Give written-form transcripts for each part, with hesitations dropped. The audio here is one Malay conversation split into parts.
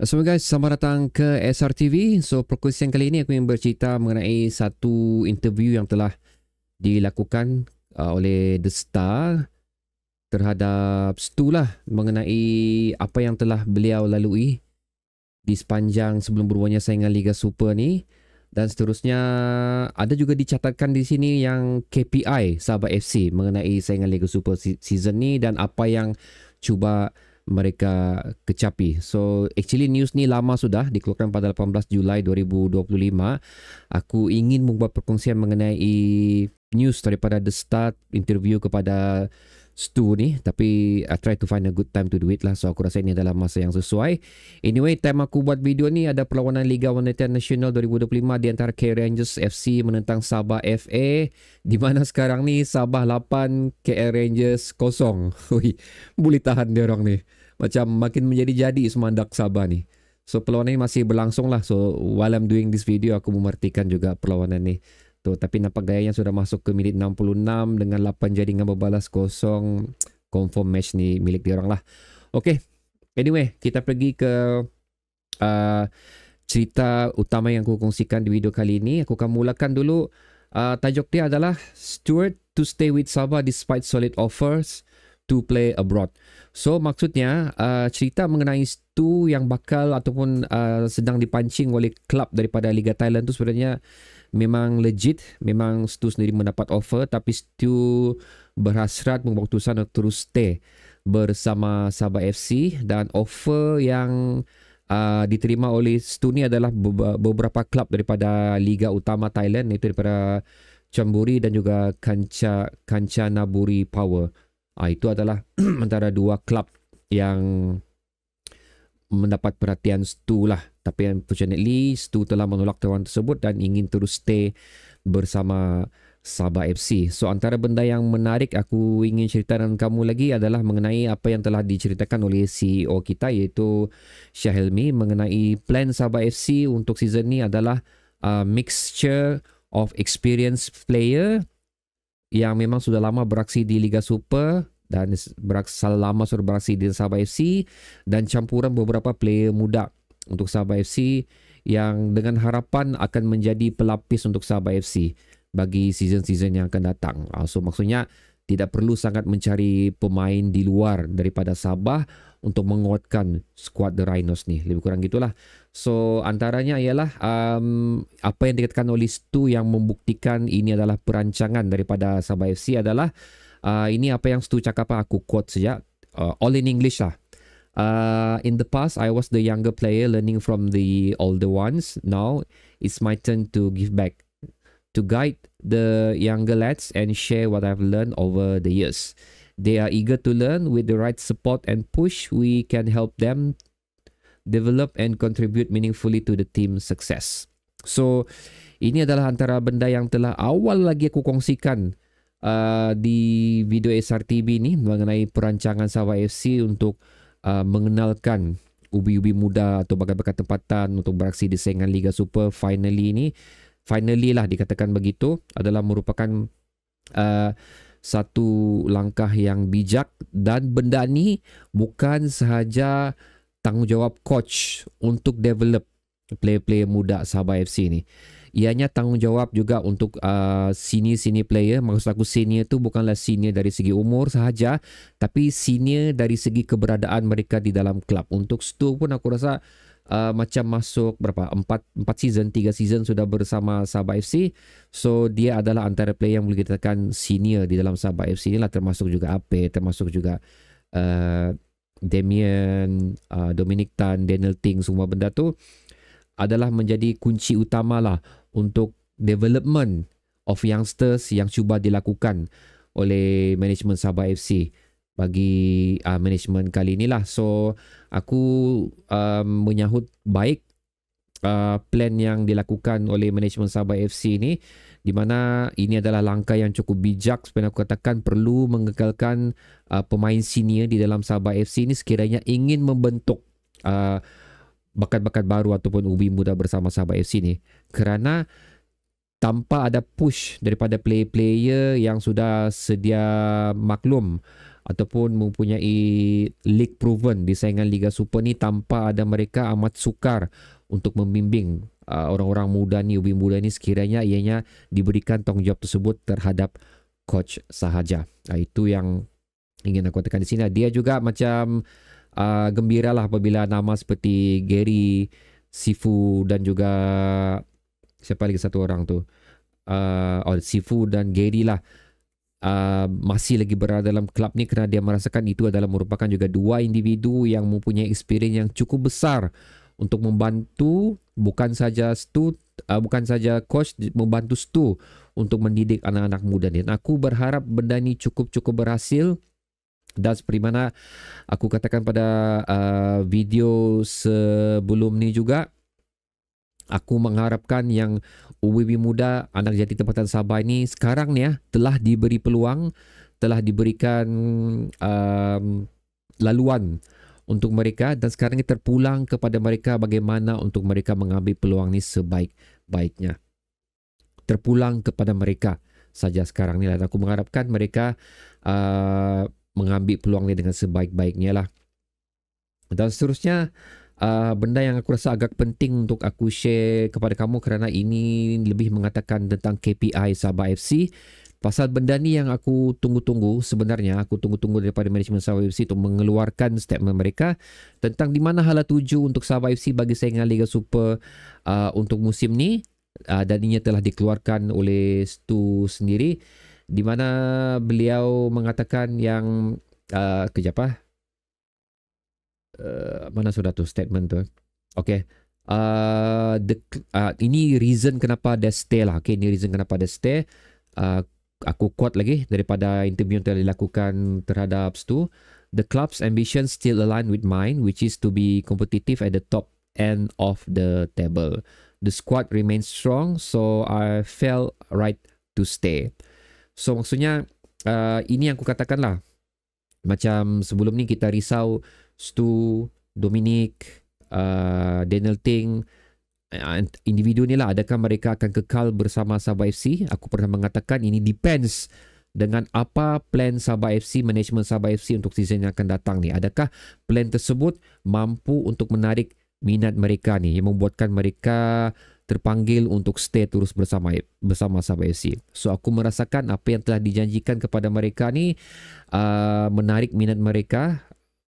So guys, selamat datang ke SRTV. So perkongsian kali ini aku ingin bercerita mengenai satu interview yang telah dilakukan oleh The Star terhadap Stu lah, mengenai apa yang telah beliau lalui di sepanjang sebelum berubahnya saingan Liga Super ni, dan seterusnya ada juga dicatatkan di sini yang KPI Sabah FC mengenai saingan Liga Super season ni dan apa yang cuba mereka kecapi. So actually news ni lama sudah dikeluarkan pada 18 Julai 2025. Aku ingin membuat perkongsian mengenai news daripada The Start interview kepada Stu ni, tapi I try to find a good time to do it lah. So aku rasa ini adalah masa yang sesuai. Anyway, time aku buat video ni ada perlawanan Liga Wanita Nasional 2025 di antara KL Rangers FC menentang Sabah FA, di mana sekarang ni Sabah 8, KL Rangers 0. Ui, boleh tahan dia orang ni. Macam makin menjadi-jadi semandak Sabah ni. So perlawanan ni masih berlangsung lah. So while I'm doing this video, aku memerhatikan juga perlawanan ni. Tuh, tapi nampak gayanya sudah masuk ke minit 66 dengan 8 jaringan berbalas kosong. Confirm match ni milik dia orang lah. Okay, anyway, kita pergi ke cerita utama yang aku kongsikan di video kali ini. Aku akan mulakan dulu. Tajuk dia adalah Stuart to stay with Sabah despite solid offers to play abroad. So maksudnya cerita mengenai Stu yang bakal ataupun sedang dipancing oleh klub daripada Liga Thailand tu sebenarnya memang legit. Memang Stu sendiri mendapat offer, tapi Stu berhasrat membuat keputusan untuk terus stay bersama Sabah FC, dan offer yang diterima oleh Stu ni adalah beberapa klub daripada Liga Utama Thailand, iaitu daripada Chonburi dan juga Kanchanaburi Power. Itu adalah antara dua klub yang mendapat perhatian Stu lah. Tapi unfortunately Stu telah menolak tawaran tersebut dan ingin terus stay bersama Sabah FC. So antara benda yang menarik aku ingin cerita dengan kamu lagi adalah mengenai apa yang telah diceritakan oleh CEO kita, iaitu Shah Helmi, mengenai plan Sabah FC untuk season ni adalah mixture of experienced player yang memang sudah lama beraksi di Liga Super dan lama sudah beraksi di Sabah FC, dan campuran beberapa player muda untuk Sabah FC yang dengan harapan akan menjadi pelapis untuk Sabah FC bagi season-season yang akan datang. So maksudnya tidak perlu sangat mencari pemain di luar daripada Sabah untuk menguatkan skuad The Rhinos ni. Lebih kurang gitulah. So antaranya ialah apa yang dikatakan oleh Stu yang membuktikan ini adalah perancangan daripada Sabah FC adalah ini apa yang Stu cakap, aku quote saja, all in English lah. In the past, I was the younger player learning from the older ones. Now, it's my turn to give back, to guide the younger lads and share what I've learned over the years. They are eager to learn. With the right support and push, we can help them develop and contribute meaningfully to the team's success. So, ini adalah antara benda yang telah awal lagi aku kongsikan di video SRTB ni mengenai perancangan Sabah FC untuk mengenalkan ubi-ubi muda atau bakat-bakat tempatan untuk beraksi di saingan Liga Super. Finally lah dikatakan begitu, adalah merupakan satu langkah yang bijak, dan benda ni bukan sahaja tanggungjawab coach untuk develop player-player muda Sabah FC ni. Ianya tanggungjawab juga untuk senior player. Maksud aku senior tu bukanlah senior dari segi umur sahaja, tapi senior dari segi keberadaan mereka di dalam klub. Untuk Stu pun aku rasa macam masuk berapa 4 season, 3 season sudah bersama Sabah FC. So dia adalah antara player yang boleh dikatakan senior di dalam Sabah FC ni lah, termasuk juga Ape, termasuk juga Damien, Dominic Tan, Daniel Ting. Semua benda tu adalah menjadi kunci utama lah untuk development of youngsters yang cuba dilakukan oleh manajemen Sabah FC bagi manajemen kali inilah. So aku menyahut baik plan yang dilakukan oleh manajemen Sabah FC ni, di mana ini adalah langkah yang cukup bijak. Sebenarnya aku katakan perlu mengekalkan pemain senior di dalam Sabah FC ni sekiranya ingin membentuk bakat-bakat baru ataupun ubi muda bersama Sabah FC ni, kerana tanpa ada push daripada player-player yang sudah sedia maklum ataupun mempunyai league proven di saingan Liga Super ni, tanpa ada mereka amat sukar untuk membimbing orang-orang muda ni, ubi muda ni, sekiranya ianya diberikan tanggungjawab tersebut terhadap coach sahaja. Itu yang ingin aku katakan di sini. Dia juga macam gembira lah apabila nama seperti Gary, Sifu dan juga siapa lagi satu orang tu, Sifu dan Gary lah, masih lagi berada dalam kelab ni, kerana dia merasakan itu adalah merupakan juga dua individu yang mempunyai experience yang cukup besar untuk membantu, bukan saja coach, membantu Stu untuk mendidik anak-anak muda ni. Dan aku berharap benda ni cukup berhasil. Dan seperti mana aku katakan pada video sebelum ni juga, aku mengharapkan yang UBB muda anak jati tempatan Sabah ini sekarang ni telah diberi peluang, telah diberikan laluan untuk mereka, dan sekarang ini terpulang kepada mereka bagaimana untuk mereka mengambil peluang ni sebaik-baiknya. Terpulang kepada mereka saja sekarang ni lah. Aku mengharapkan mereka mengambil peluang ni dengan sebaik-baiknya lah. Dan seterusnya, benda yang aku rasa agak penting untuk aku share kepada kamu, kerana ini lebih mengatakan tentang KPI Sabah FC. Pasal benda ni yang aku tunggu-tunggu sebenarnya, aku tunggu-tunggu daripada manajemen Sabah FC untuk mengeluarkan statement mereka tentang di mana hala tuju untuk Sabah FC bagi saingan Liga Super untuk musim ni. Dan ini telah dikeluarkan oleh Stu sendiri, di mana beliau mengatakan yang mana sudah tu statement tu. Okay. Ini reason kenapa dia stay lah. Okay, ini reason kenapa dia stay. Aku quote lagi daripada interview yang telah dilakukan terhadap Stu. The club's ambition still align with mine, which is to be competitive at the top end of the table. The squad remains strong, so I felt right to stay. So maksudnya ini yang aku katakan lah. Macam sebelum ni kita risau Stu, Dominic, Daniel Ting, individu ni lah, adakah mereka akan kekal bersama Sabah FC? Aku pernah mengatakan ini depends dengan apa plan Sabah FC, manajemen Sabah FC untuk season yang akan datang ni. Adakah plan tersebut mampu untuk menarik minat mereka ni, yang membuatkan mereka terpanggil untuk stay terus bersama Sabah FC. So aku merasakan apa yang telah dijanjikan kepada mereka ni menarik minat mereka,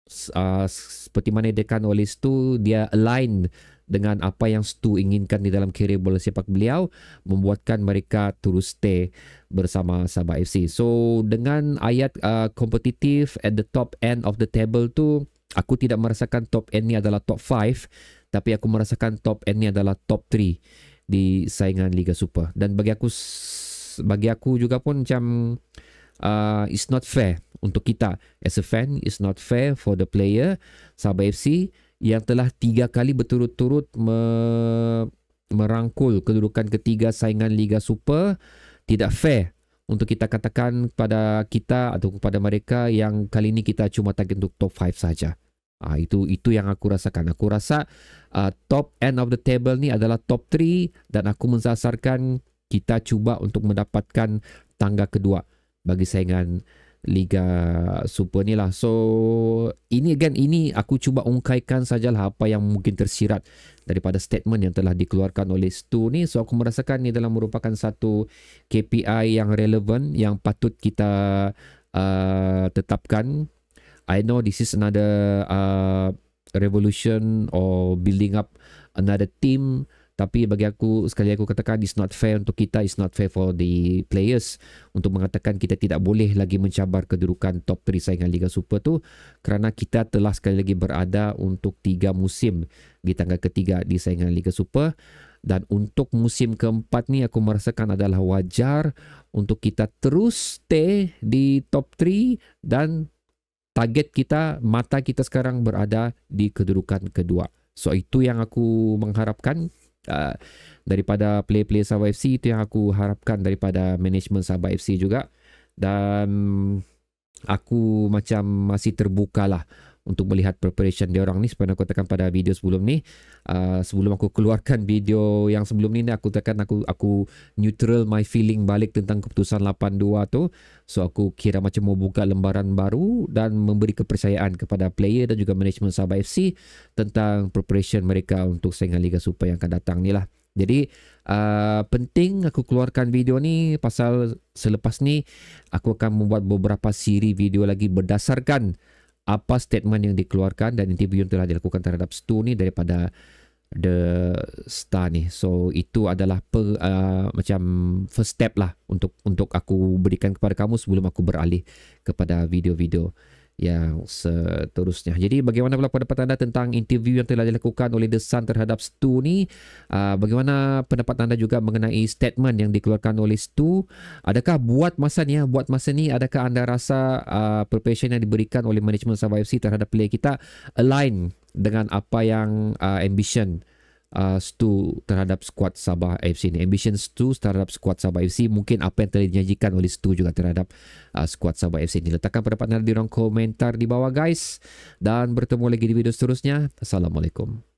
seperti mana dikatakan oleh Stu, dia align dengan apa yang Stu inginkan di dalam karier bola sepak beliau, membuatkan mereka terus stay bersama Sabah FC. So dengan ayat kompetitif at the top end of the table tu, aku tidak merasakan top end ni adalah top 5, tapi aku merasakan top end ni adalah top 3 di saingan Liga Super. Dan bagi aku juga pun macam it's not fair untuk kita as a fan, it's not fair for the player Sabah FC yang telah 3 kali berturut-turut merangkul kedudukan ketiga saingan Liga Super. Tidak fair untuk kita katakan kepada kita atau kepada mereka yang kali ini kita cuma target untuk top 5 saja. Itu yang aku rasakan. Aku rasa top end of the table ni adalah top 3, dan aku mensasarkan kita cuba untuk mendapatkan tangga kedua bagi saingan Liga Super ni lah. So ini aku cuba ungkaikan sajalah apa yang mungkin tersirat daripada statement yang telah dikeluarkan oleh Stu ni. So aku merasakan ini adalah merupakan satu KPI yang relevan, yang patut kita tetapkan. I know this is another revolution or building up another team, tapi bagi aku, sekali aku katakan, it's not fair untuk kita, it's not fair for the players untuk mengatakan kita tidak boleh lagi mencabar kedudukan top 3 saingan Liga Super tu, kerana kita telah sekali lagi berada untuk 3 musim di tangga ketiga di saingan Liga Super. Dan untuk musim keempat ni aku merasakan adalah wajar untuk kita terus stay di top 3, dan target kita, mata kita sekarang berada di kedudukan kedua. So itu yang aku mengharapkan daripada player-player Sabah FC, itu yang aku harapkan daripada manajemen Sabah FC juga. Dan aku macam masih terbuka lah untuk melihat preparation dia orang ni. Seperti aku tekan pada video sebelum ni, sebelum aku keluarkan video yang sebelum ni aku tekan aku neutral my feeling balik tentang keputusan 8-2 tu. So aku kira macam mau buka lembaran baru dan memberi kepercayaan kepada player dan juga manajemen Sabah FC tentang preparation mereka untuk saingan Liga Super yang akan datang ni lah. Jadi penting aku keluarkan video ni pasal selepas ni aku akan membuat beberapa siri video lagi berdasarkan apa statement yang dikeluarkan dan interview yang telah dilakukan terhadap Stu ni daripada The Star ni. So itu adalah macam first step lah untuk aku berikan kepada kamu sebelum aku beralih kepada video-video yang seterusnya. Jadi bagaimana pula pendapat anda tentang interview yang telah dilakukan oleh The Sun terhadap Stu ni? Bagaimana pendapat anda juga mengenai statement yang dikeluarkan oleh Stu? Adakah buat masa ni adakah anda rasa preparation yang diberikan oleh manajemen Sabah FC terhadap player kita align dengan apa yang ambition Stu terhadap skuad Sabah FC ni? Ambition Stu terhadap skuad Sabah FC, mungkin apa yang telah dinyajikan oleh Stu juga terhadap skuad Sabah FC ni. Letakkan pendapat anda di ruang komentar di bawah guys, dan bertemu lagi di video seterusnya. Assalamualaikum.